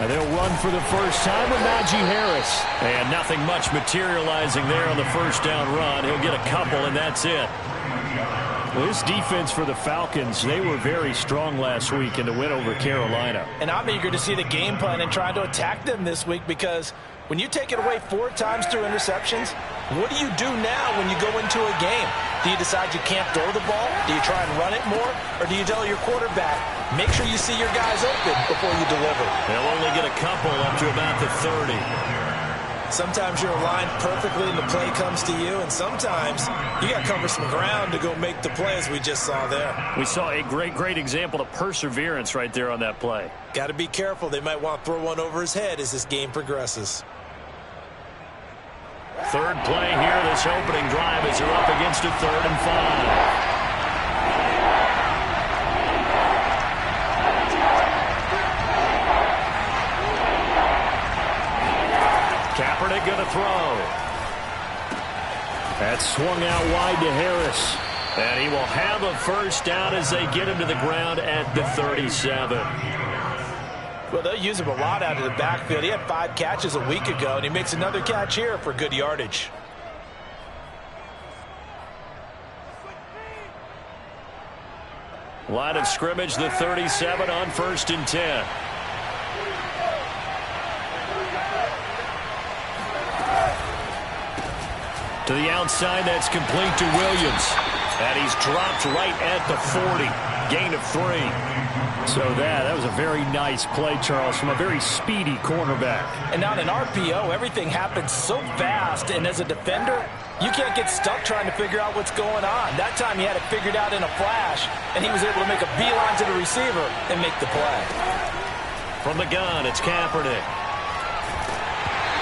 And they'll run for the first time with Najee Harris. And nothing much materializing there on the first down run. He'll get a couple, and that's it. Well, this defense for the Falcons, they were very strong last week in the win over Carolina. And I'm eager to see the game plan and trying to attack them this week, because when you take it away 4 times through interceptions, what do you do now when you go into a game? Do you decide you can't throw the ball? Do you try and run it more? Or do you tell your quarterback, make sure you see your guys open before you deliver? They'll only get a couple up to about the 30. Sometimes you're aligned perfectly and the play comes to you, and sometimes you got to cover some ground to go make the play, as we just saw there. We saw a great example of perseverance right there on that play. Got to be careful. They might want to throw one over his head as this game progresses. Third play here, this opening drive, as they're up against a 3rd and 5. Kaepernick going to throw. That swung out wide to Harris. And he will have a first down as they get him to the ground at the 37. Well, they'll use him a lot out of the backfield. He had 5 catches a week ago, and he makes another catch here for good yardage. Line of scrimmage, the 37 on 1st and 10. To the outside, that's complete to Williams. And he's dropped right at the 40. Gain of 3. So that was a very nice play, Charles, from a very speedy cornerback. And on an RPO, everything happens so fast. And as a defender, you can't get stuck trying to figure out what's going on. That time he had it figured out in a flash, and he was able to make a beeline to the receiver and make the play. From the gun, it's Kaepernick.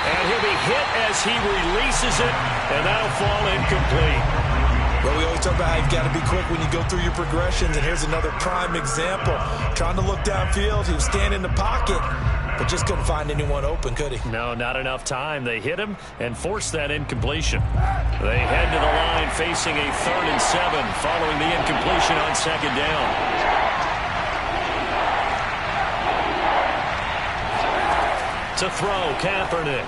And he'll be hit as he releases it, and that'll fall incomplete. Well, we always talk about how you've got to be quick when you go through your progressions, and here's another prime example. Trying to look downfield, he was standing in the pocket, but just couldn't find anyone open, could he? No, not enough time. They hit him and forced that incompletion. They head to the line facing a 3rd and 7 following the incompletion on 2nd down. To throw, Kaepernick.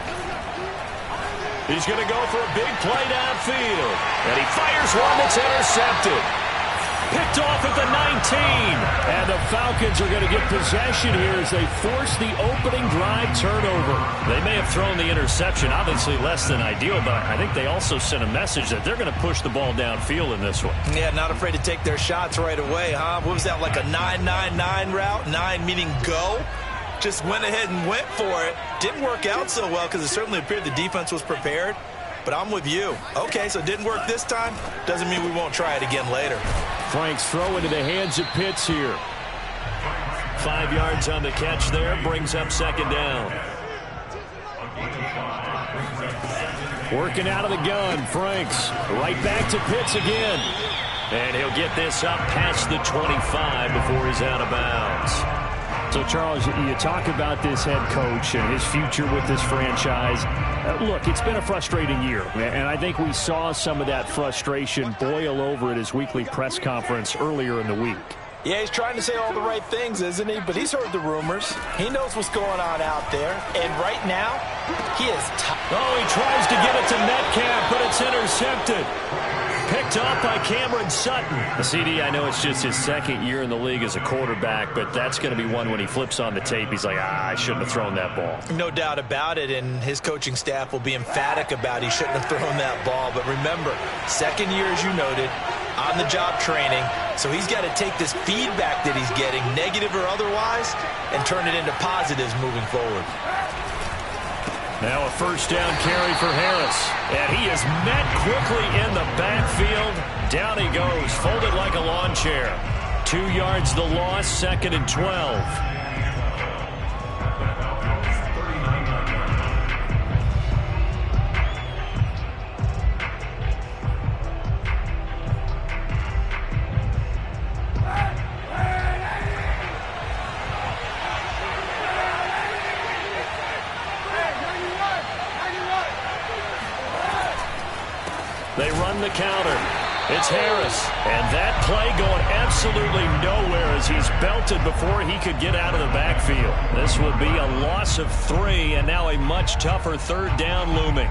He's going to go for a big play downfield. And he fires one that's intercepted. Picked off at the 19. And the Falcons are going to get possession here as they force the opening drive turnover. They may have thrown the interception, obviously less than ideal, but I think they also sent a message that they're going to push the ball downfield in this one. Yeah, not afraid to take their shots right away, huh? What was that, like a 9-9-9 route? 9 meaning go? Just went ahead and went for it. Didn't work out so well because it certainly appeared the defense was prepared. But I'm with you. Okay, so it didn't work this time. Doesn't mean we won't try it again later. Frank's throw into the hands of Pitts here. 5 yards on the catch there. Brings up 2nd down. Working out of the gun, Franks. Right back to Pitts again. And he'll get this up past the 25 before he's out of bounds. So, Charles, you talk about this head coach and his future with this franchise. Look, it's been a frustrating year, and I think we saw some of that frustration boil over at his weekly press conference earlier in the week. Yeah, he's trying to say all the right things, isn't he? But he's heard the rumors. He knows what's going on out there. And right now, he is tired. Oh, he tries to get it to Metcalf, but it's intercepted. Picked off by Cameron Sutton. The CD, I know it's just his 2nd year in the league as a quarterback, but that's going to be one when he flips on the tape. He's like, I shouldn't have thrown that ball. No doubt about it, and his coaching staff will be emphatic about he shouldn't have thrown that ball. But remember, 2nd year, as you noted, on-the-job training, so he's got to take this feedback that he's getting, negative or otherwise, and turn it into positives moving forward. Now a first down carry for Harris. And he is met quickly in the backfield. Down he goes, folded like a lawn chair. 2 yards the loss, 2nd and 12. They run the counter. It's Harris. And that play going absolutely nowhere as he's belted before he could get out of the backfield. This will be a loss of 3, and now a much tougher 3rd down looming.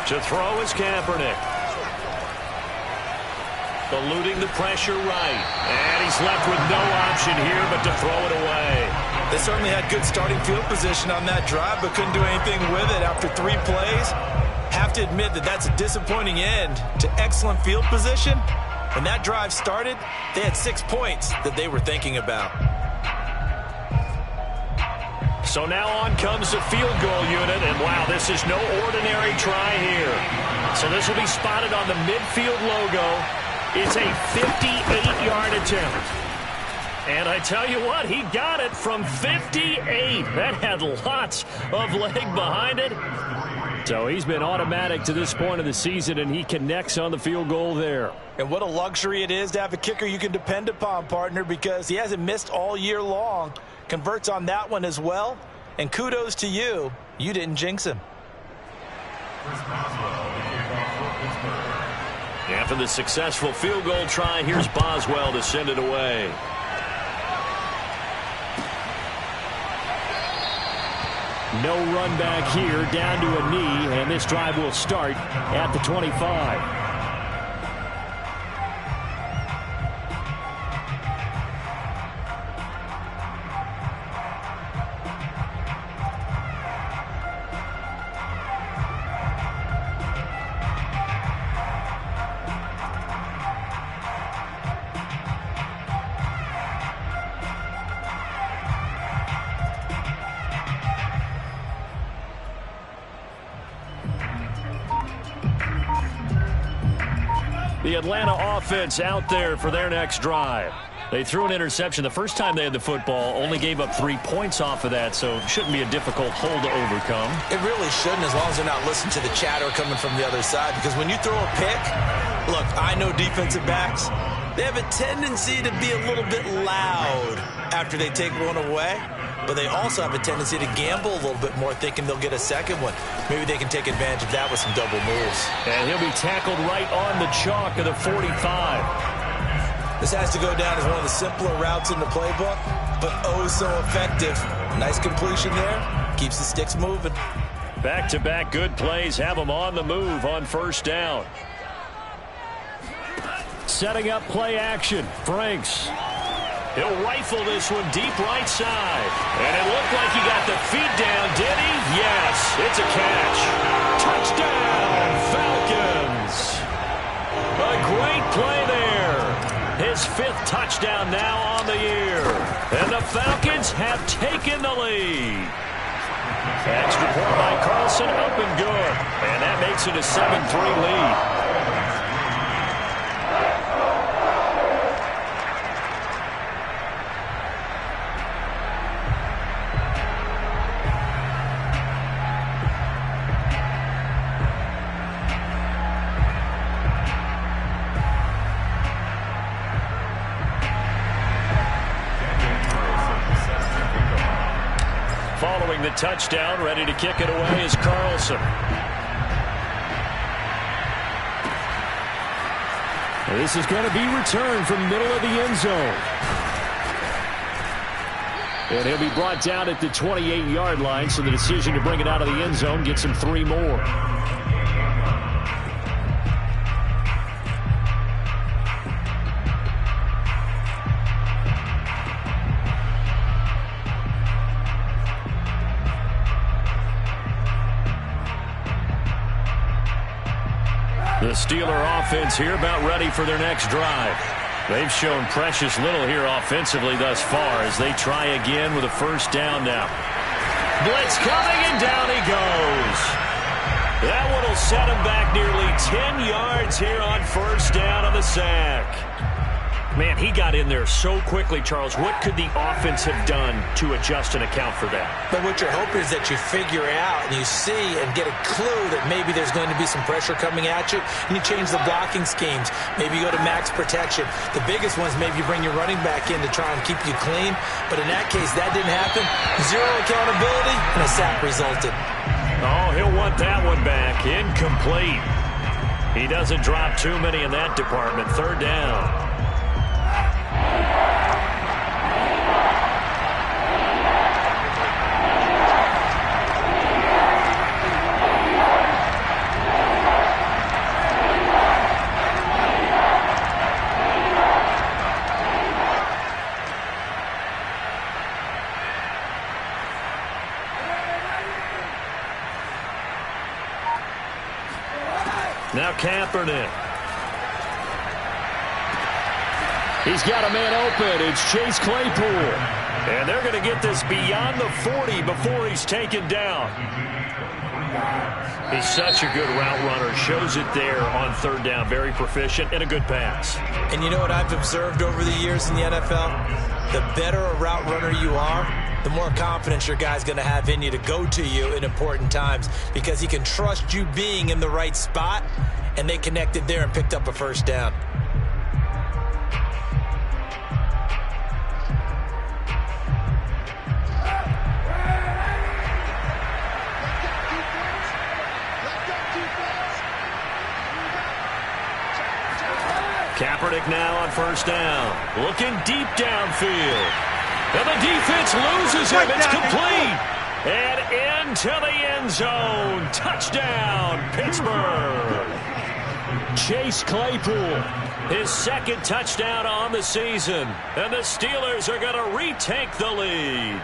To throw is Kaepernick. Eluding the pressure right. And he's left with no option here but to throw it away. They certainly had good starting field position on that drive, but couldn't do anything with it after 3 plays. Have to admit that that's a disappointing end to excellent field position. When that drive started, they had 6 points that they were thinking about. So now on comes the field goal unit, and wow, this is no ordinary try here. So this will be spotted on the midfield logo. It's a 58-yard attempt. And I tell you what, he got it from 58. That had lots of leg behind it. So he's been automatic to this point of the season, and he connects on the field goal there. And what a luxury it is to have a kicker you can depend upon, partner, because he hasn't missed all year long. Converts on that one as well. And kudos to you. You didn't jinx him. After the successful field goal try, here's Boswell to send it away. No run back here, down to a knee, and this drive will start at the 25. The Atlanta offense out there for their next drive. They threw an interception the first time they had the football, only gave up 3 points off of that, so it shouldn't be a difficult hole to overcome. It really shouldn't, as long as they're not listening to the chatter coming from the other side, because when you throw a pick, look, I know defensive backs, they have a tendency to be a little bit loud after they take one away, but they also have a tendency to gamble a little bit more, thinking they'll get a second one. Maybe they can take advantage of that with some double moves. And he'll be tackled right on the chalk of the 45. This has to go down as one of the simpler routes in the playbook, but oh so effective. Nice completion there. Keeps the sticks moving. Back-to-back good plays have them on the move on first down. Setting up play action. Franks. He'll rifle this one deep right side. And it looked like he got the feet down, did he? Yes, it's a catch. Touchdown, Falcons. A great play there. His 5th touchdown now on the year. And the Falcons have taken the lead. Extra point by Carlson, up and good. And that makes it a 7-3 lead. Following the touchdown, ready to kick it away is Carlson. This is going to be returned from middle of the end zone. And he'll be brought down at the 28-yard line, so the decision to bring it out of the end zone gets him 3 more. The Steeler offense here about ready for their next drive. They've shown precious little here offensively thus far as they try again with a first down now. Blitz coming, and down he goes. That one will set him back nearly 10 yards here on first down on the sack. Man, he got in there so quickly, Charles. What could the offense have done to adjust and account for that? But what you're hoping is that you figure out and you see and get a clue that maybe there's going to be some pressure coming at you, and you change the blocking schemes. Maybe you go to max protection. The biggest one is maybe you bring your running back in to try and keep you clean. But in that case, that didn't happen. Zero accountability, and a sack resulted. Oh, he'll want that one back. Incomplete. He doesn't drop too many in that department. Third down. Now Kaepernick. He's got a man open. It's Chase Claypool. And they're going to get this beyond the 40 before he's taken down. He's such a good route runner. Shows it there on third down. Very proficient and a good pass. And you know what I've observed over the years in the NFL? The better a route runner you are, the more confidence your guy's going to have in you to go to you in important times, because he can trust you being in the right spot, and they connected there and picked up a first down. Kaepernick now on first down. Looking deep downfield. And the defense loses him. It's complete. And into the end zone. Touchdown, Pittsburgh. Chase Claypool. His second touchdown on the season. And the Steelers are going to retake the lead.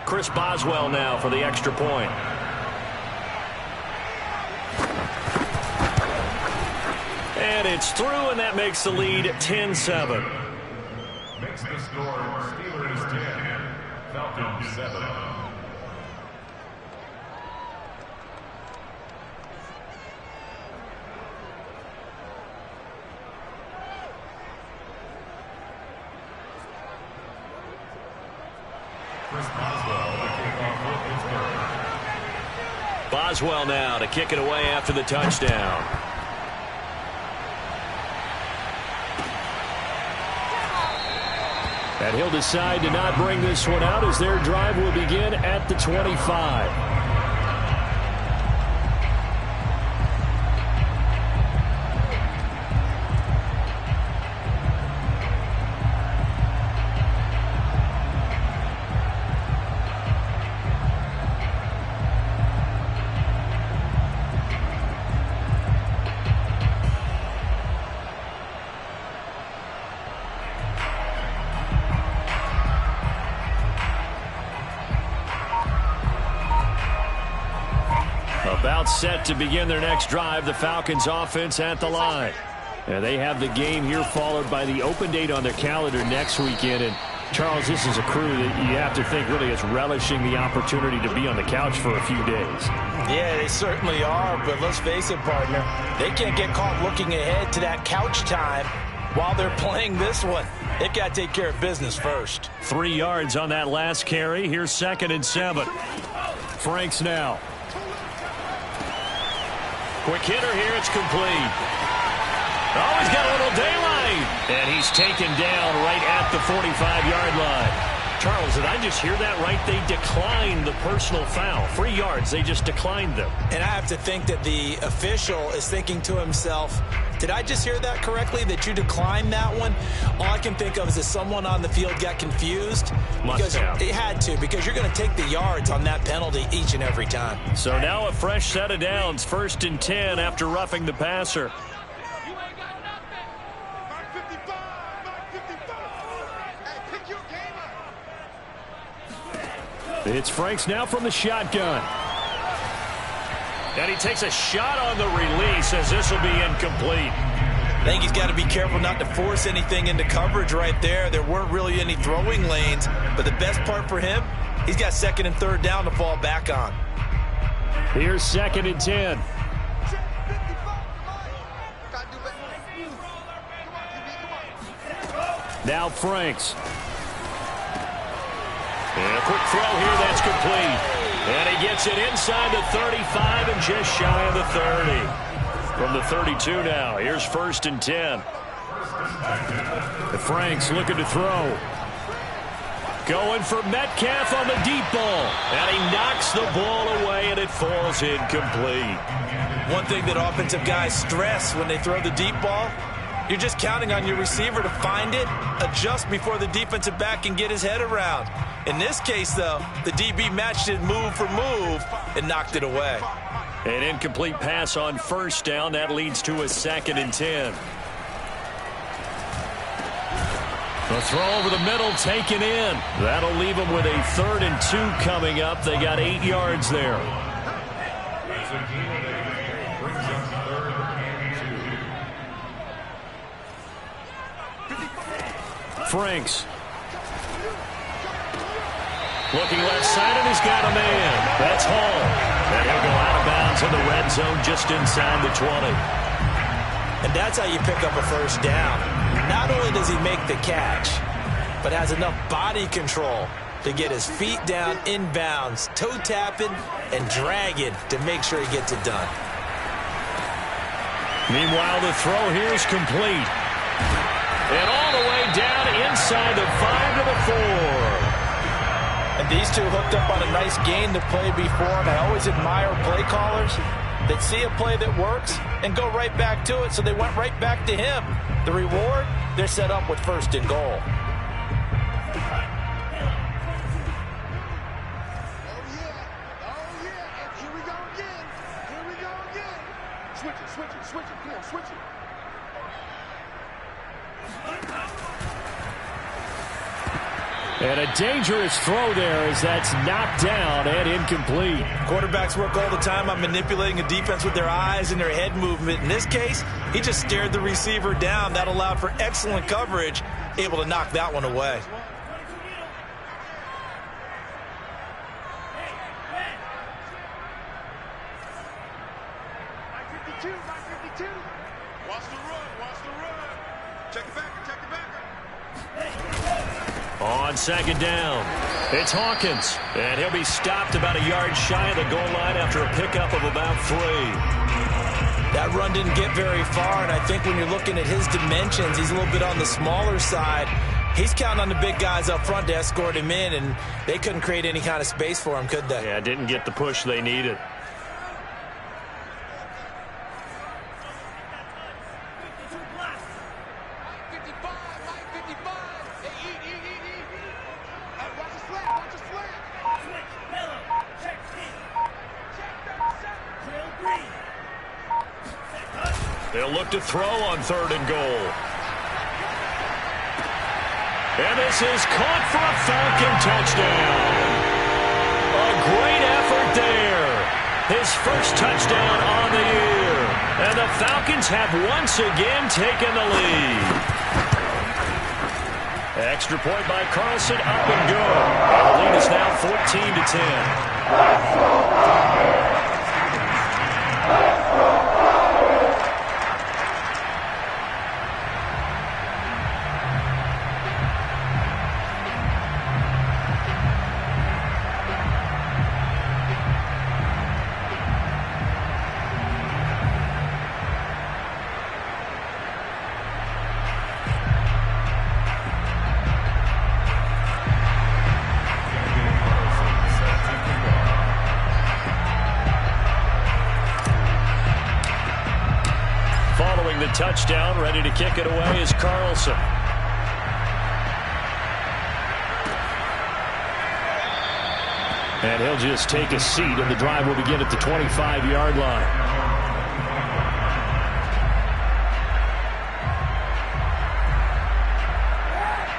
Chris Boswell now for the extra point. And it's through, and that makes the lead 10-7. Makes the score Steelers 10, Falcons 7. Boswell now to kick it away after the touchdown. And he'll decide to not bring this one out as their drive will begin at the 25. About set to begin their next drive, the Falcons offense at the line. And they have the game here followed by the open date on their calendar next weekend. And Charles, this is a crew that you have to think really is relishing the opportunity to be on the couch for a few days. Yeah, they certainly are, but let's face it, partner, they can't get caught looking ahead to that couch time while they're playing this one. They've got to take care of business first. 3 yards on that last carry. Here's 2nd and 7. Franks now. Quick hitter here. It's complete. Oh, he's got a little daylight. And he's taken down right at the 45-yard line. Charles, did I just hear that right? They declined the personal foul. 3 yards. They just declined them. And I have to think that the official is thinking to himself, did I just hear that correctly, that you declined that one? All I can think of is that someone on the field got confused. Because it had to, because you're going to take the yards on that penalty each and every time. So now a fresh set of downs. 1st and 10 after roughing the passer. It's Franks now from the shotgun. And he takes a shot on the release as this will be incomplete. I think he's got to be careful not to force anything into coverage right there. There weren't really any throwing lanes, but the best part for him, he's got 2nd and 3rd down to fall back on. Here's 2nd and 10. Now Franks. And a quick throw here that's complete. And he gets it inside the 35 and just shy of the 30. From the 32 now, here's 1st and 10. Franks looking to throw. Going for Metcalf on the deep ball. And he knocks the ball away, and it falls incomplete. One thing that offensive guys stress when they throw the deep ball, you're just counting on your receiver to find it, adjust before the defensive back can get his head around. In this case, though, the DB matched it move for move and knocked it away. An incomplete pass on 1st down. That leads to a 2nd and 10. The throw over the middle taken in. That'll leave them with a 3rd and 2 coming up. They got 8 yards there. Franks. Looking left side, and he's got a man. That's Hall. And he'll go out of bounds in the red zone just inside the 20. And that's how you pick up a 1st down. Not only does he make the catch, but has enough body control to get his feet down inbounds, toe tapping and dragging to make sure he gets it done. Meanwhile, the throw here is complete. And all the way down inside the 5 to the 4. And these two hooked up on a nice gain to play before, and I always admire play callers that see a play that works and go right back to it, so they went right back to him. The reward, they're set up with 1st and goal. And a dangerous throw there as that's knocked down and incomplete. Quarterbacks work all the time on manipulating a defense with their eyes and their head movement. In this case, he just stared the receiver down. That allowed for excellent coverage, able to knock that one away. On 2nd down, it's Hawkins. And he'll be stopped about a yard shy of the goal line after a pickup of about 3. That run didn't get very far, and I think when you're looking at his dimensions, he's a little bit on the smaller side. He's counting on the big guys up front to escort him in, and they couldn't create any kind of space for him, could they? Yeah, didn't get the push they needed. They'll look to throw on 3rd and goal. And this is caught for a Falcon touchdown. A great effort there. His 1st touchdown on the year. And the Falcons have once again taken the lead. Extra point by Carlson, up and good. And the lead is now 14-10. The touchdown, ready to kick it away is Carlson. And he'll just take a seat, and the drive will begin at the 25-yard line.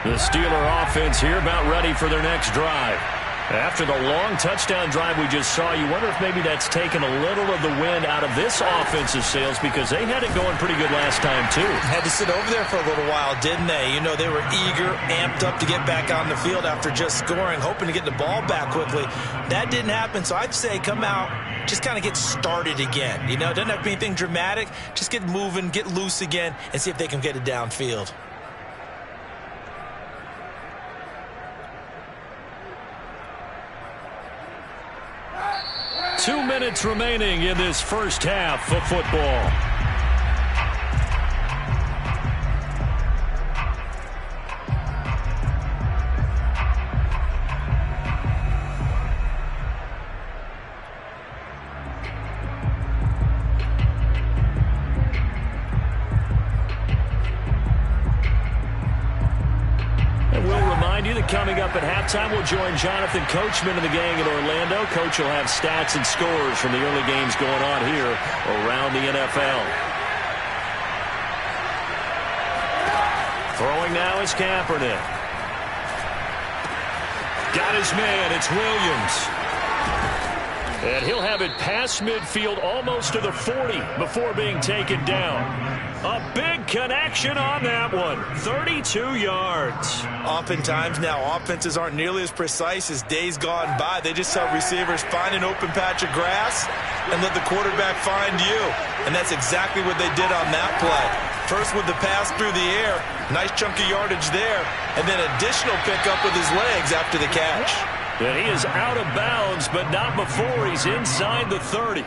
The Steeler offense here about ready for their next drive. After the long touchdown drive we just saw, you wonder if maybe that's taken a little of the wind out of this offensive sails, because they had it going pretty good last time too. Had to sit over there for a little while, didn't they? You know, they were eager, amped up to get back on the field after just scoring, hoping to get the ball back quickly. That didn't happen, so I'd say come out, just kind of get started again. You know, it doesn't have to be anything dramatic. Just get moving, get loose again, and see if they can get it downfield. Two minutes remaining in this first half of football. Coming up at halftime, we'll join Jonathan Coachman and the gang in Orlando. Coach will have stats and scores from the early games going on here around the NFL. Throwing now is Kaepernick. Got his man. It's Williams. And he'll have it past midfield almost to the 40 before being taken down. A big connection on that one. 32 yards. Oftentimes now, offenses aren't nearly as precise as days gone by. They just help receivers find an open patch of grass and let the quarterback find you. And that's exactly what they did on that play. First with the pass through the air. Nice chunk of yardage there. And then additional pickup with his legs after the catch. And he is out of bounds, but not before he's inside the 30.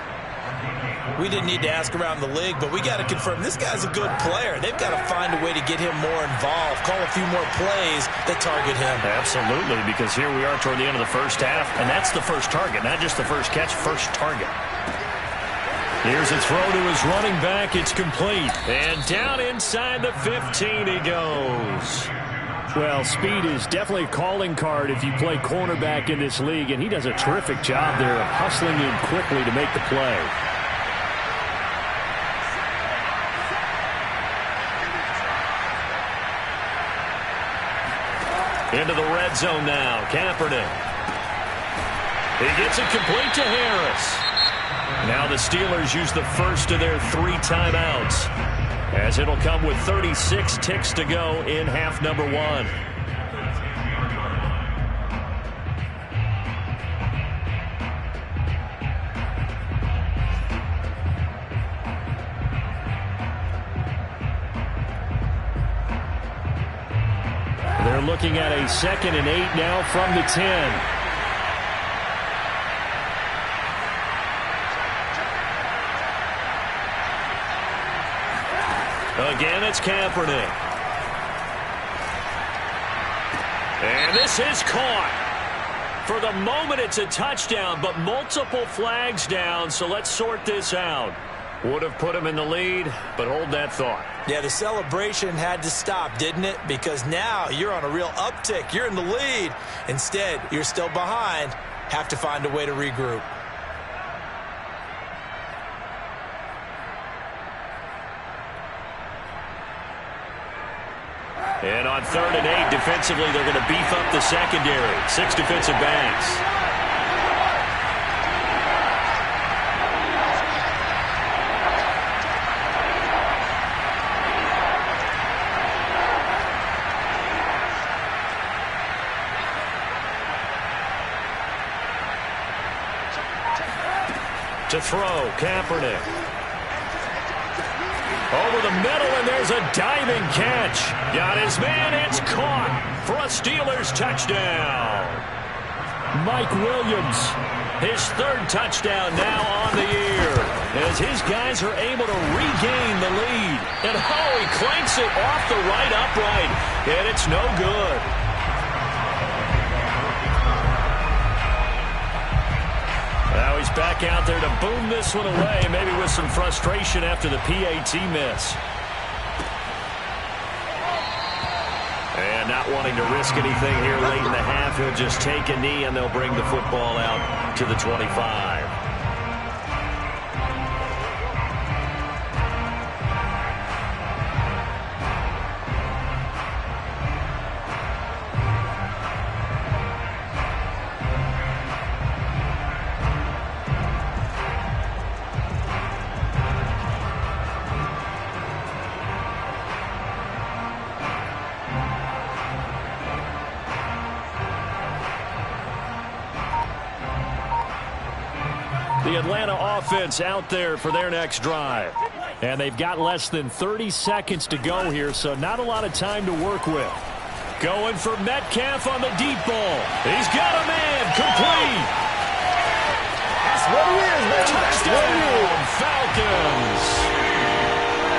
We didn't need to ask around the league, but we got to confirm this guy's a good player. They've got to find a way to get him more involved, call a few more plays that target him. Absolutely, because here we are toward the end of the first half, and that's the first target, not just the first catch, first target. Here's a throw to his running back. It's complete. And down inside the 15 he goes. Well, speed is definitely a calling card if you play cornerback in this league, and he does a terrific job there of hustling in quickly to make the play. Into the red zone now. Kaepernick. He gets it complete to Harris. Now the Steelers use the first of their 3 timeouts, as it'll come with 36 ticks to go in half number 1. They're looking at a 2nd and 8 now from the 10. Again, it's Kaepernick. And this is caught. For the moment, it's a touchdown, but multiple flags down, so let's sort this out. Would have put him in the lead, but hold that thought. Yeah, the celebration had to stop, didn't it? Because now you're on a real uptick. You're in the lead. Instead, you're still behind. Have to find a way to regroup. And on 3rd and 8, defensively, they're going to beef up the secondary. 6 defensive backs. To throw, Kaepernick. Over the middle, and there's a diving catch. Got his man, it's caught for a Steelers touchdown. Mike Williams, his 3rd touchdown now on the year, as his guys are able to regain the lead. And he clanks it off the right upright, and it's no good. Now he's back out there to boom this one away, maybe with some frustration after the PAT miss. And not wanting to risk anything here late in the half, he'll just take a knee and they'll bring the football out to the 25. The Atlanta offense out there for their next drive. And they've got less than 30 seconds to go here, so not a lot of time to work with. Going for Metcalf on the deep ball. He's got a man. Complete. That's what it is, baby. Touchdown, Falcons.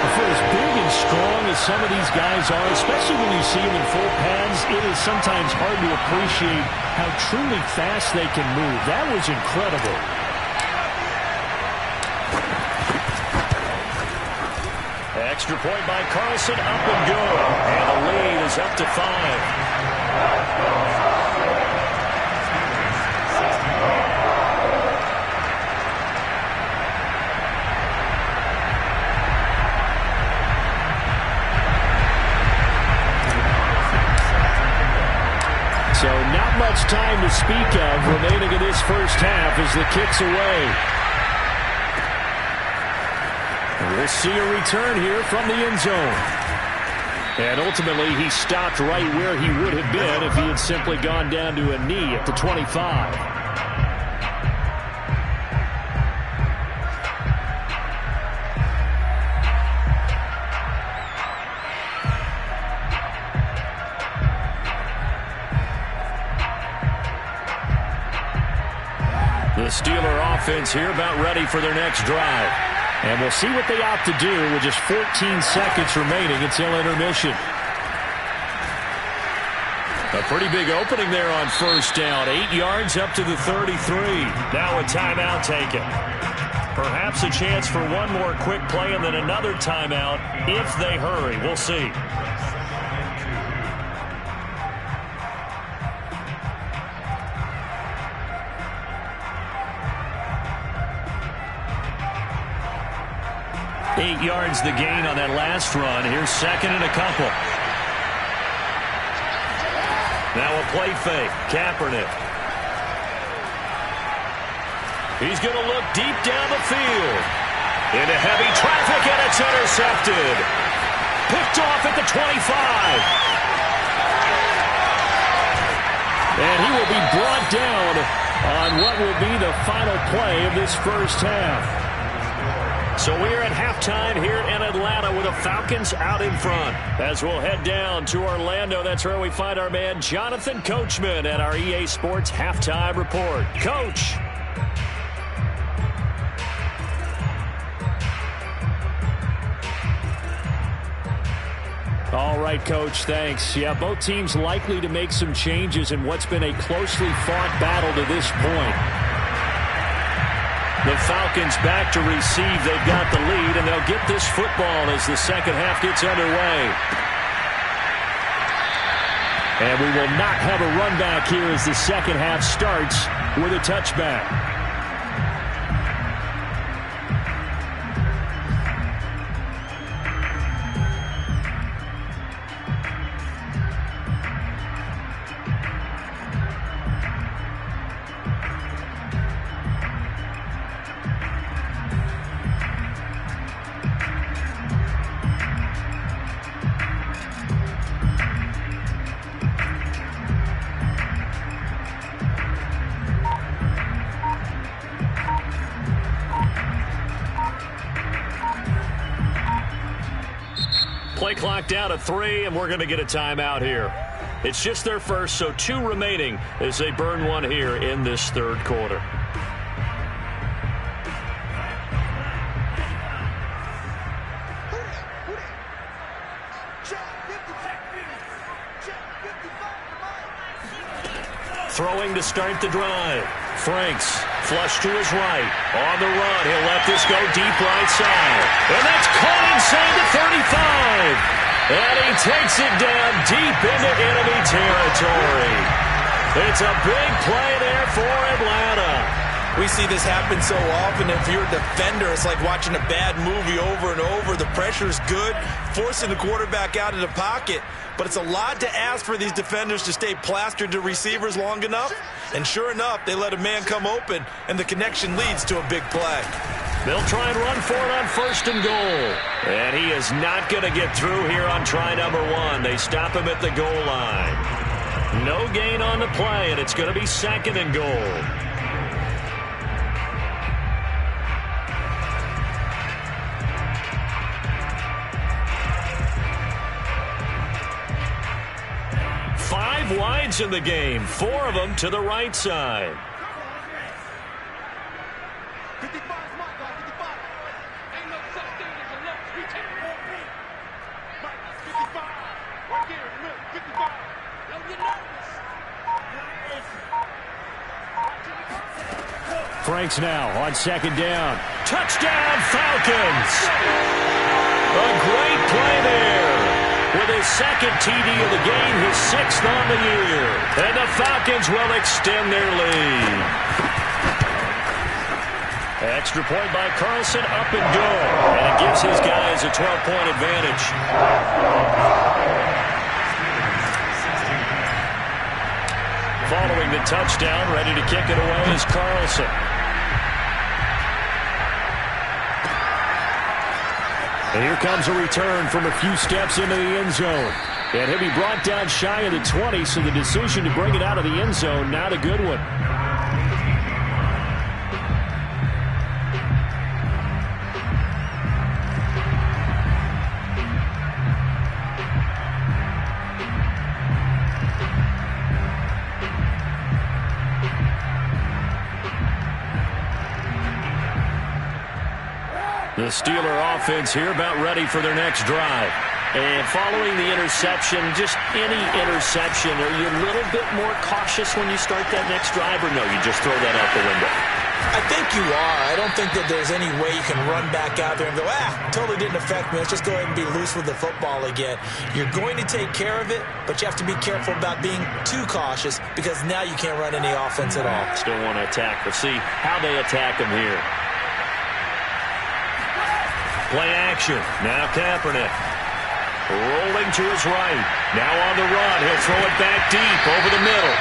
For as big and strong as some of these guys are, especially when you see them in full pads, it is sometimes hard to appreciate how truly fast they can move. That was incredible. Extra point by Carlson, up and good. And the lead is up to 5. So not much time to speak of remaining in this first half as the kick's away. We'll see a return here from the end zone. And ultimately, he stopped right where he would have been if he had simply gone down to a knee at the 25. The Steeler offense here about ready for their next drive. And we'll see what they opt to do with just 14 seconds remaining until intermission. A pretty big opening there on first down. 8 yards up to the 33. Now a timeout taken. Perhaps a chance for one more quick play and then another timeout if they hurry. We'll see. Eight yards the gain on that last run. Here's second and a couple. Now a play fake. Kaepernick. He's going to look deep down the field. Into heavy traffic, and it's intercepted. Picked off at the 25. And he will be brought down on what will be the final play of this first half. So we are at halftime here in Atlanta with the Falcons out in front. As we'll head down to Orlando, that's where we find our man Jonathan Coachman at our EA Sports Halftime Report. Coach. All right, Coach, thanks. Yeah, both teams likely to make some changes in what's been a closely fought battle to this point. The Falcons back to receive. They've got the lead, and they'll get this football as the second half gets underway. And we will not have a run back here as the second half starts with a touchback. Play clock down to 3, and we're going to get a timeout here. It's just their first, so 2 remaining as they burn one here in this third quarter. Throwing to start the drive. Franks, flush to his right. On the run, he'll let this go deep right side. And that's caught inside the 35. And he takes it down deep into enemy territory. It's a big play there for Atlanta. We see this happen so often. If you're a defender, it's like watching a bad movie over and over. The pressure's good, forcing the quarterback out of the pocket. But it's a lot to ask for these defenders to stay plastered to receivers long enough. And sure enough, they let a man come open, and the connection leads to a big play. They'll try and run for it on first and goal. And he is not going to get through here on try number 1. They stop him at the goal line. No gain on the play, and it's going to be second and goal. 5 wides in the game, 4 of them to the right side. Franks now on 2nd down. Touchdown, Falcons! A great play there. With his 2nd TD of the game, his 6th on the year. And the Falcons will extend their lead. Extra point by Carlson, up and good. And it gives his guys a 12-point advantage. Following the touchdown, ready to kick it away is Carlson. And here comes a return from a few steps into the end zone. And he'll be brought down shy of the 20, so the decision to bring it out of the end zone, not a good one. The Steeler offense here about ready for their next drive. And following the interception, just any interception, are you a little bit more cautious when you start that next drive, or no, you just throw that out the window? I think you are. I don't think that there's any way you can run back out there and go, totally didn't affect me. Let's just go ahead and be loose with the football again. You're going to take care of it, but you have to be careful about being too cautious because now you can't run any offense at all. Still want to attack. We'll see how they attack him here. Play action. Now Kaepernick. Rolling to his right. Now on the run. He'll throw it back deep over the middle.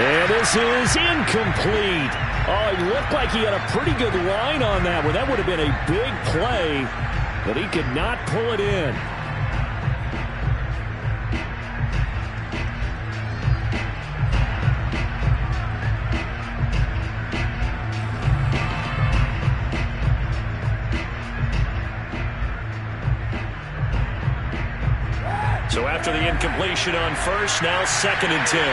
And this is incomplete. Oh, it looked like he had a pretty good line on that one. That would have been a big play, but he could not pull it in. So after the incompletion on first, now 2nd and 10.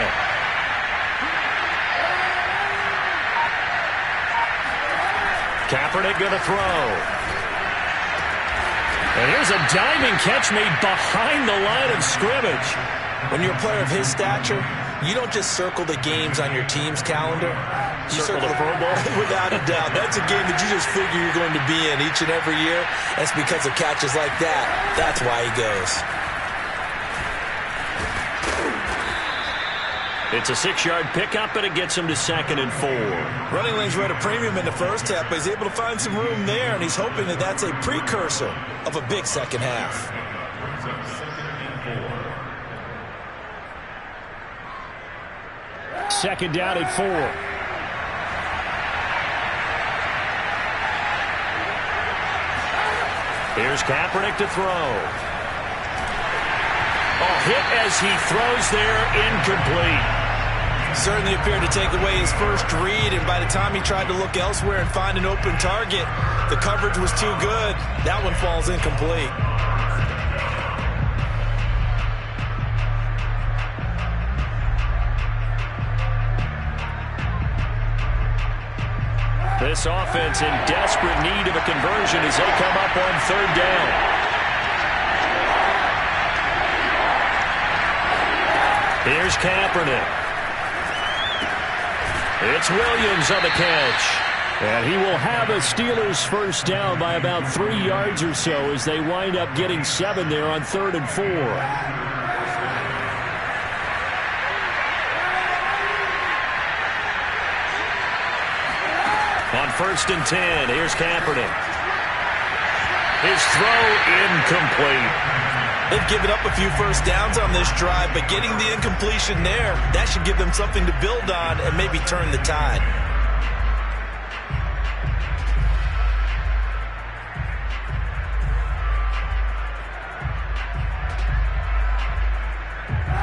Kaepernick going to throw. And here's a diving catch made behind the line of scrimmage. When you're a player of his stature, you don't just circle the games on your team's calendar. You circle the Pro Bowl? Without a doubt. That's a game that you just figure you're going to be in each and every year. That's because of catches like that. That's why he goes. It's a 6-yard pickup, and it gets him to 2nd and 4. Running lanes were at a premium in the first half, but he's able to find some room there, and he's hoping that that's a precursor of a big second half. Second down at 4. Here's Kaepernick to throw. Hit as he throws there, incomplete. Certainly appeared to take away his first read, and by the time he tried to look elsewhere and find an open target, the coverage was too good. That one falls incomplete. This offense in desperate need of a conversion as they come up on 3rd down. Here's Kaepernick. It's Williams on the catch. And he will have a Steelers first down by about 3 yards or so as they wind up getting 7 there on 3rd and 4. On 1st and 10, here's Kaepernick. His throw incomplete. They've given up a few first downs on this drive, but getting the incompletion there, that should give them something to build on and maybe turn the tide.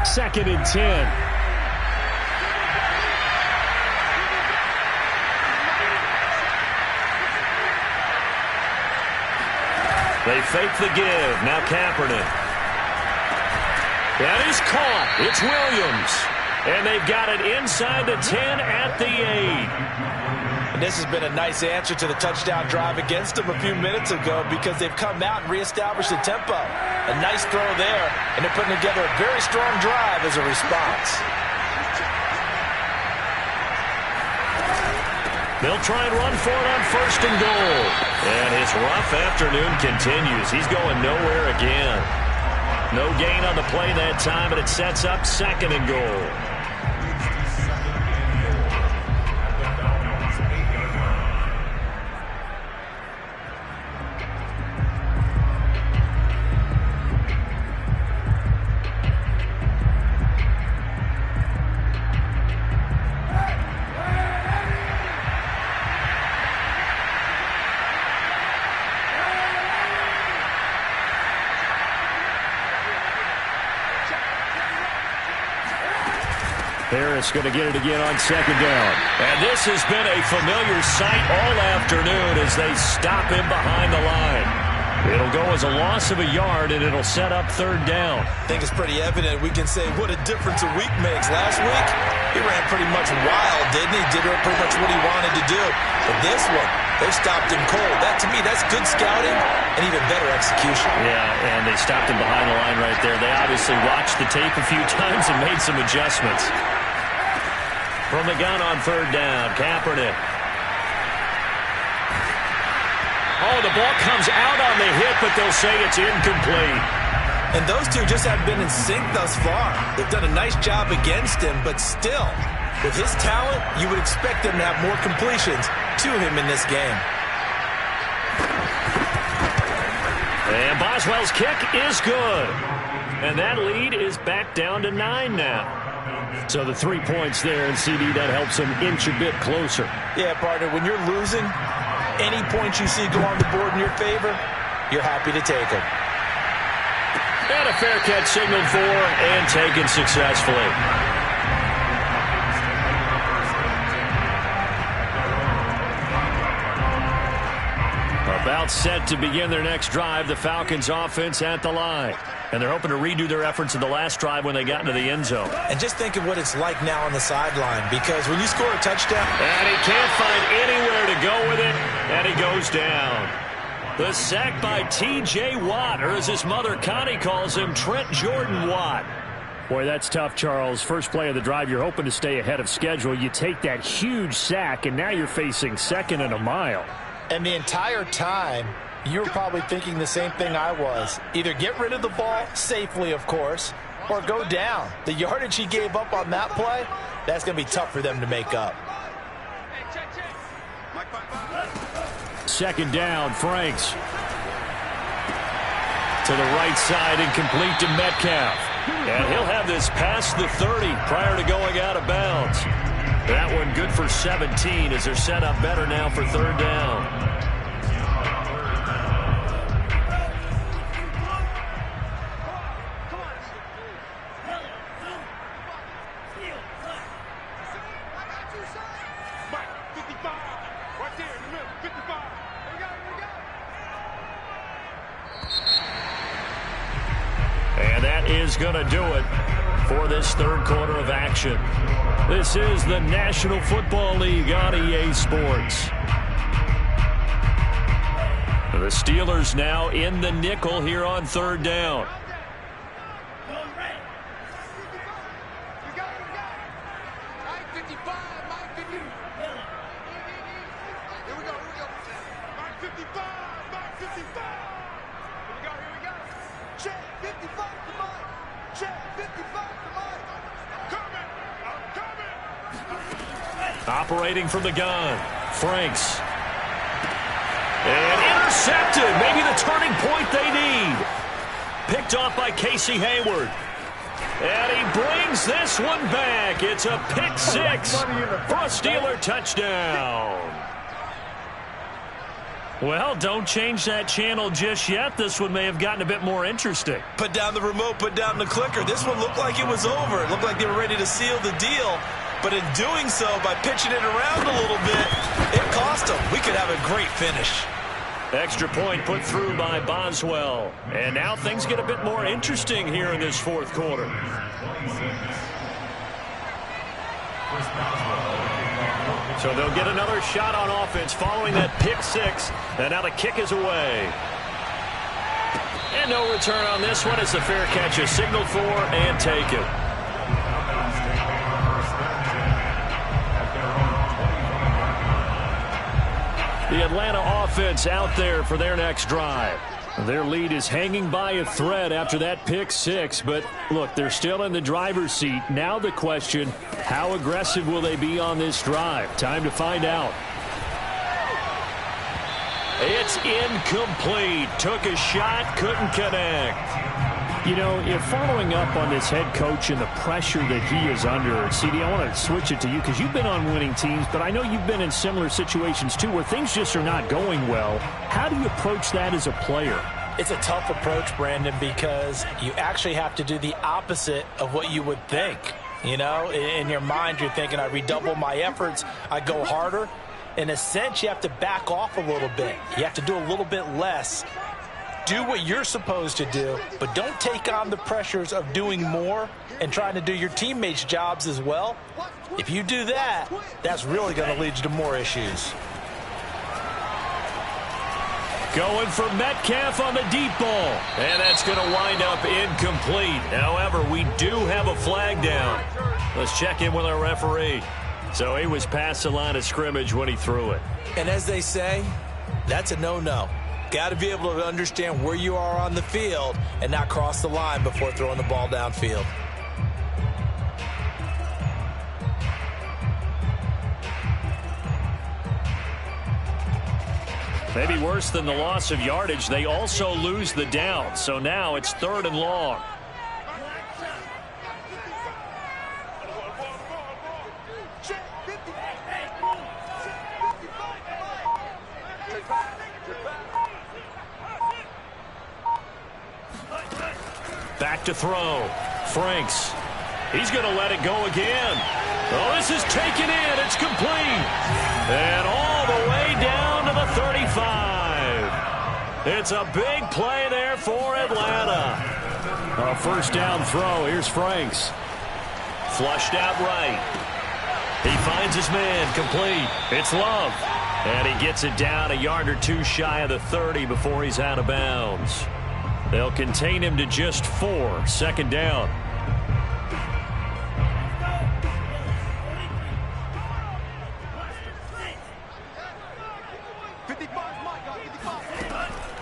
Second and 10. They fake the give. Now Kaepernick. That is caught. It's Williams. And they've got it inside the 10 at the 8. And this has been a nice answer to the touchdown drive against them a few minutes ago because they've come out and reestablished the tempo. A nice throw there, and they're putting together a very strong drive as a response. They'll try and run for it on 1st and goal. And his rough afternoon continues. He's going nowhere again. No gain on the play that time, and it sets up 2nd and goal. Harris going to get it again on 2nd down. And this has been a familiar sight all afternoon as they stop him behind the line. It'll go as a loss of a yard, and it'll set up 3rd down. I think it's pretty evident we can say what a difference a week makes. Last week, he ran pretty much wild, didn't he? Did pretty much what he wanted to do. But this one, they stopped him cold. That, to me, that's good scouting and even better execution. Yeah, and they stopped him behind the line right there. They obviously watched the tape a few times and made some adjustments. From the gun on 3rd down, Kaepernick. Oh, the ball comes out on the hit, but they'll say it's incomplete. And those two just have been in sync thus far. They've done a nice job against him, but still, with his talent, you would expect him to have more completions to him in this game. And Boswell's kick is good. And that lead is back down to 9 now. So the 3 points there, and CD, that helps him inch a bit closer. Yeah, partner, when you're losing, any points you see go on the board in your favor, you're happy to take them. And a fair catch signaled for and taken successfully. About set to begin their next drive, the Falcons offense at the line. And they're hoping to redo their efforts in the last drive when they got into the end zone. And just think of what it's like now on the sideline, because when you score a touchdown... And he can't find anywhere to go with it, and he goes down. The sack by T.J. Watt, or as his mother Connie calls him, Trent Jordan Watt. Boy, that's tough, Charles. First play of the drive, you're hoping to stay ahead of schedule. You take that huge sack, and now you're facing 2nd and a mile. And the entire time, you were probably thinking the same thing I was. Either get rid of the ball, safely of course, or go down. The yardage he gave up on that play, that's going to be tough for them to make up. 2nd down, Franks. To the right side, incomplete to Metcalf. And he'll have this past the 30 prior to going out of bounds. That one good for 17 as they're set up better now for 3rd down. And that is going to do it for this 3rd quarter of action. This is the National Football League on EA Sports. The Steelers now in the nickel here on 3rd down. Operating from the gun, Franks. And intercepted, maybe the turning point they need. Picked off by Casey Hayward. And he brings this one back. It's a pick 6 for a Steeler touchdown. Well, don't change that channel just yet. This one may have gotten a bit more interesting. Put down the remote, put down the clicker. This one looked like it was over. It looked like they were ready to seal the deal. But in doing so, by pitching it around a little bit, it cost them. We could have a great finish. Extra point put through by Boswell. And now things get a bit more interesting here in this 4th quarter. So they'll get another shot on offense following that pick six. And now the kick is away. And no return on this one as the fair catch is signaled for and taken. The Atlanta offense out there for their next drive. Their lead is hanging by a thread after that pick six, but look, they're still in the driver's seat. Now the question, how aggressive will they be on this drive? Time to find out. It's incomplete. Took a shot, couldn't connect. You know, if following up on this head coach and the pressure that he is under, CD, I want to switch it to you because you've been on winning teams, but I know you've been in similar situations too where things just are not going well. How do you approach that as a player? It's a tough approach, Brandon, because you actually have to do the opposite of what you would think. You know, in your mind, you're thinking, I redouble my efforts, I go harder. In a sense, you have to back off a little bit. You have to do a little bit less. Do what you're supposed to do, but don't take on the pressures of doing more and trying to do your teammates' jobs as well. If you do that, that's really going to lead you to more issues. Going for Metcalf on the deep ball. And that's going to wind up incomplete. However, we do have a flag down. Let's check in with our referee. So he was past the line of scrimmage when he threw it. And as they say, that's a no-no. Got to be able to understand where you are on the field and not cross the line before throwing the ball downfield. Maybe worse than the loss of yardage, they also lose the down. So now it's 3rd and long. Back to throw. Franks. He's going to let it go again. Oh, this is taken in. It's complete. And all the way down to the 35. It's a big play there for Atlanta. A first down throw. Here's Franks. Flushed out right. He finds his man. Complete. It's Love. And he gets it down a yard or two shy of the 30 before he's out of bounds. They'll contain him to just 4. Second down.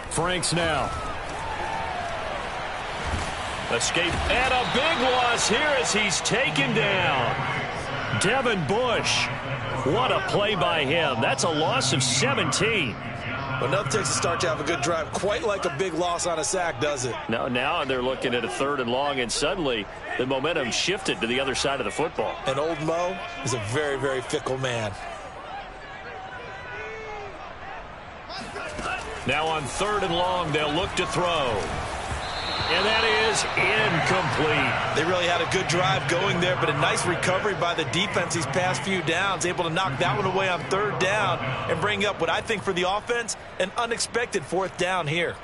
Franks now. Escape and a big loss here as he's taken down. Devin Bush. What a play by him. That's a loss of 17. But nothing takes a start to have a good drive, quite like a big loss on a sack, does it? Now they're looking at a 3rd and long, and suddenly the momentum shifted to the other side of the football. And old Mo is a very, very fickle man. Now on 3rd and long, they'll look to throw. And that is incomplete. They really had a good drive going there, but a nice recovery by the defense these past few downs, able to knock that one away on 3rd down and bring up what I think for the offense, an unexpected 4th down here.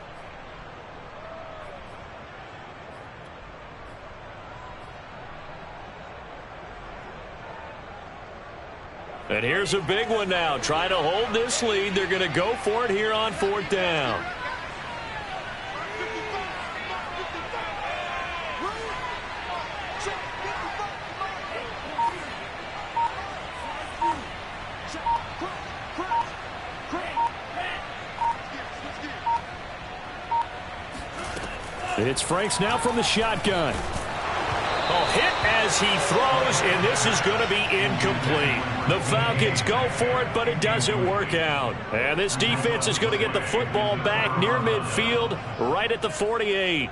And here's a big one now. Trying to hold this lead. They're going to go for it here on 4th down. It's Franks now from the shotgun. Oh, hit as he throws, and this is going to be incomplete. The Falcons go for it, but it doesn't work out. And this defense is going to get the football back near midfield, right at the 48.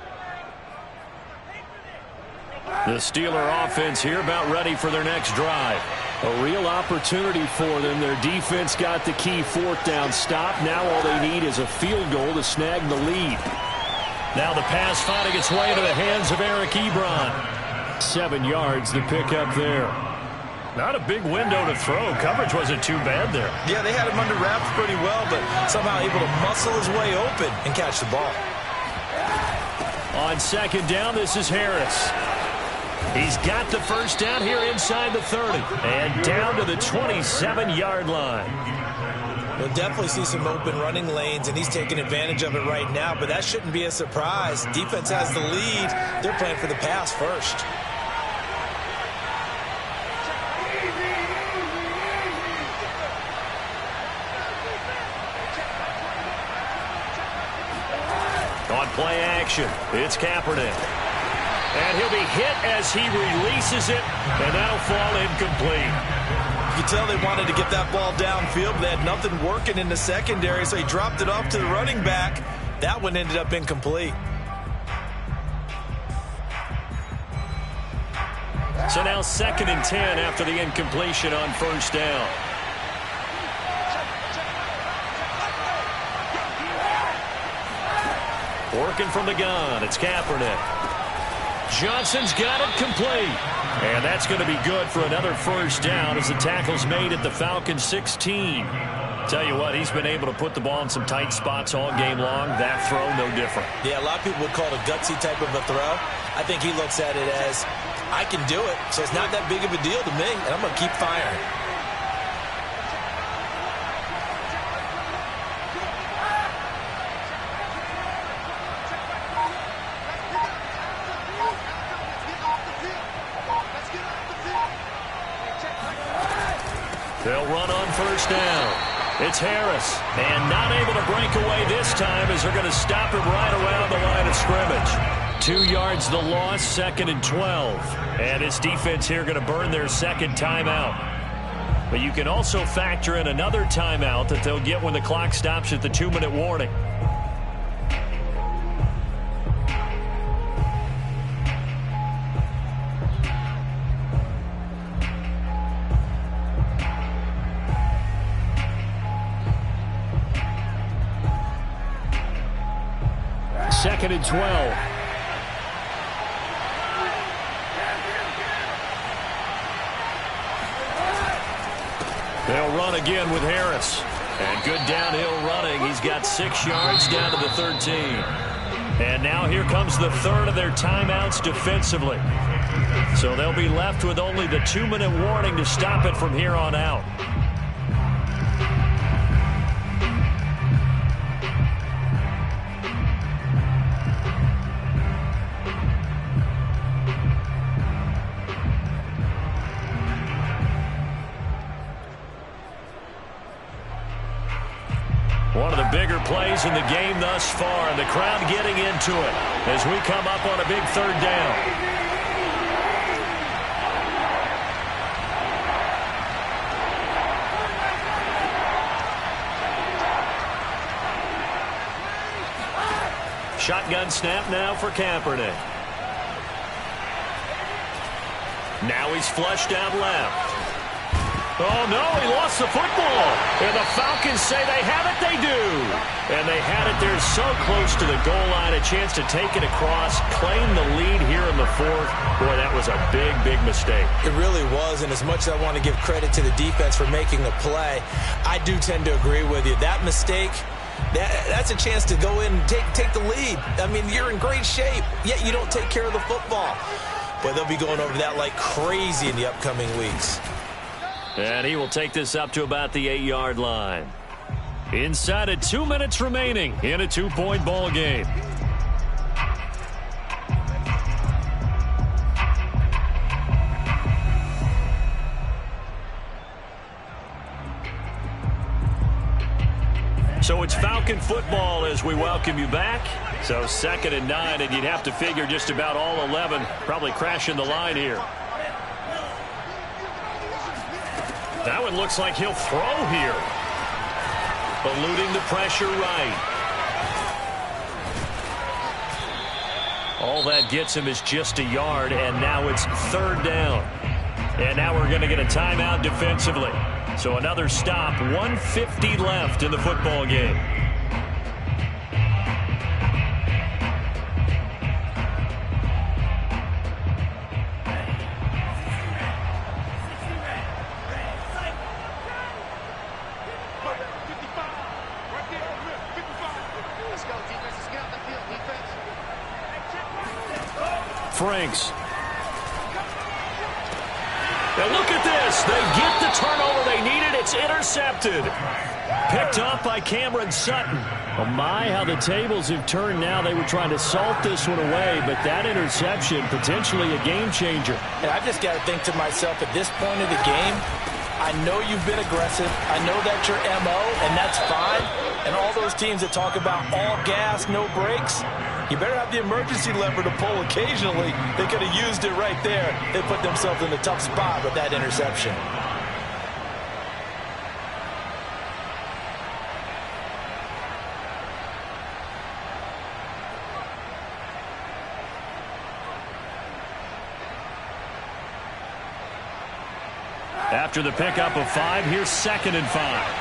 The Steeler offense here about ready for their next drive. A real opportunity for them. Their defense got the key 4th down stop. Now all they need is a field goal to snag the lead. Now the pass finding its way to the hands of Eric Ebron. 7 yards to pick up there. Not a big window to throw. Coverage wasn't too bad there. Yeah, they had him under wraps pretty well, but somehow able to muscle his way open and catch the ball. On 2nd down, this is Harris. He's got the first down here inside the 30 and down to the 27-yard line. We'll definitely see some open running lanes, and he's taking advantage of it right now, but that shouldn't be a surprise. Defense has the lead. They're playing for the pass first. On play action, it's Kaepernick. And he'll be hit as he releases it, and that'll fall incomplete. You can tell they wanted to get that ball downfield, but they had nothing working in the secondary, so he dropped it off to the running back. That one ended up incomplete. So now 2nd and 10 after the incompletion on first down. Working from the gun, it's Kaepernick. Johnson's got it complete. And that's going to be good for another first down as the tackle's made at the Falcons 16. Tell you what, he's been able to put the ball in some tight spots all game long. That throw, no different. Yeah, a lot of people would call it a gutsy type of a throw. I think he looks at it as, I can do it, so it's not that big of a deal to me, and I'm going to keep firing. They'll run on first down. It's Harris. And not able to break away this time as they're going to stop him right around the line of scrimmage. 2 yards the loss, 2nd and 12. And his defense here going to burn their second timeout. But you can also factor in another timeout that they'll get when the clock stops at the 2-minute warning. Second and 12. They'll run again with Harris. And good downhill running. He's got 6 yards down to the 13. And now here comes the third of their timeouts defensively. So they'll be left with only the 2-minute warning to stop it from here on out. One of the bigger plays in the game thus far, and the crowd getting into it as we come up on a big third down. Shotgun snap now for Kaepernick. Now he's flushed out left. Oh, no, he lost the football. And the Falcons say they have it, they do. And they had it there so close to the goal line, a chance to take it across, claim the lead here in the fourth. Boy, that was a big, big mistake. It really was, and as much as I want to give credit to the defense for making the play, I do tend to agree with you. That mistake, that's a chance to go in and take the lead. I mean, you're in great shape, yet you don't take care of the football. But they'll be going over that like crazy in the upcoming weeks. And he will take this up to about the 8-yard line. Inside of 2 minutes remaining in a 2-point ball game. So it's Falcon football as we welcome you back. So 2nd and 9, and you'd have to figure just about all 11 probably crashing the line here. That one looks like he'll throw here. Eluding the pressure right. All that gets him is just a yard, and now it's third down. And now we're going to get a timeout defensively. So another stop, 1:50 left in the football game. Franks And look at this. They get the turnover they needed. It's intercepted. Picked up by Cameron Sutton. Oh my, how the tables have turned now. They were trying to salt this one away, but that interception, potentially a game changer. And I've just got to think to myself, at this point of the game, I know you've been aggressive. I know that's your MO, and that's fine. And all those teams that talk about all gas, no brakes, you better have the emergency lever to pull occasionally. They could have used it right there. They put themselves in a tough spot with that interception. After the pickup of 5, here's 2nd and 5.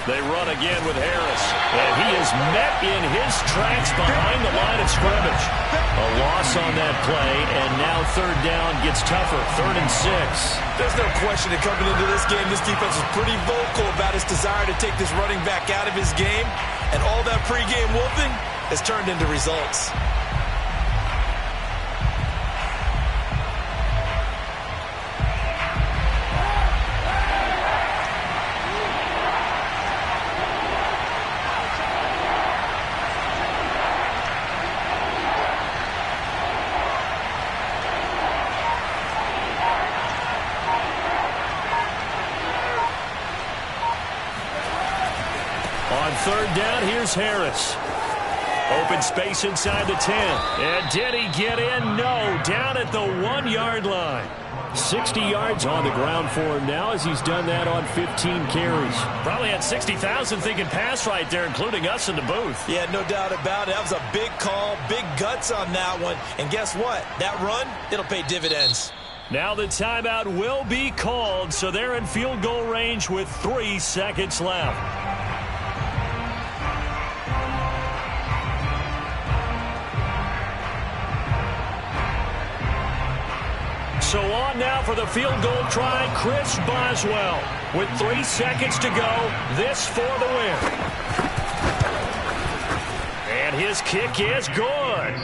They run again with Harris. And he is met in his tracks behind the line of scrimmage. A loss on that play, and now 3rd down gets tougher. 3rd and 6. There's no question that coming into this game, this defense is pretty vocal about its desire to take this running back out of his game. And all that pregame whooping has turned into results. On 3rd down, here's Harris. Open space inside the 10. And did he get in? No. Down at the 1-yard line. 60 yards on the ground for him now as he's done that on 15 carries. Probably had 60,000 thinking pass right there, including us in the booth. Yeah, no doubt about it. That was a big call, big guts on that one. And guess what? That run, it'll pay dividends. Now the timeout will be called, so they're in field goal range with 3 seconds left. So on now for the field goal try, Chris Boswell. With 3 seconds to go, this for the win. And his kick is good.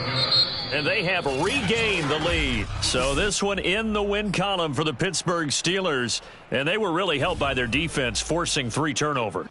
And they have regained the lead. So this one in the win column for the Pittsburgh Steelers. And they were really helped by their defense, forcing 3 turnovers.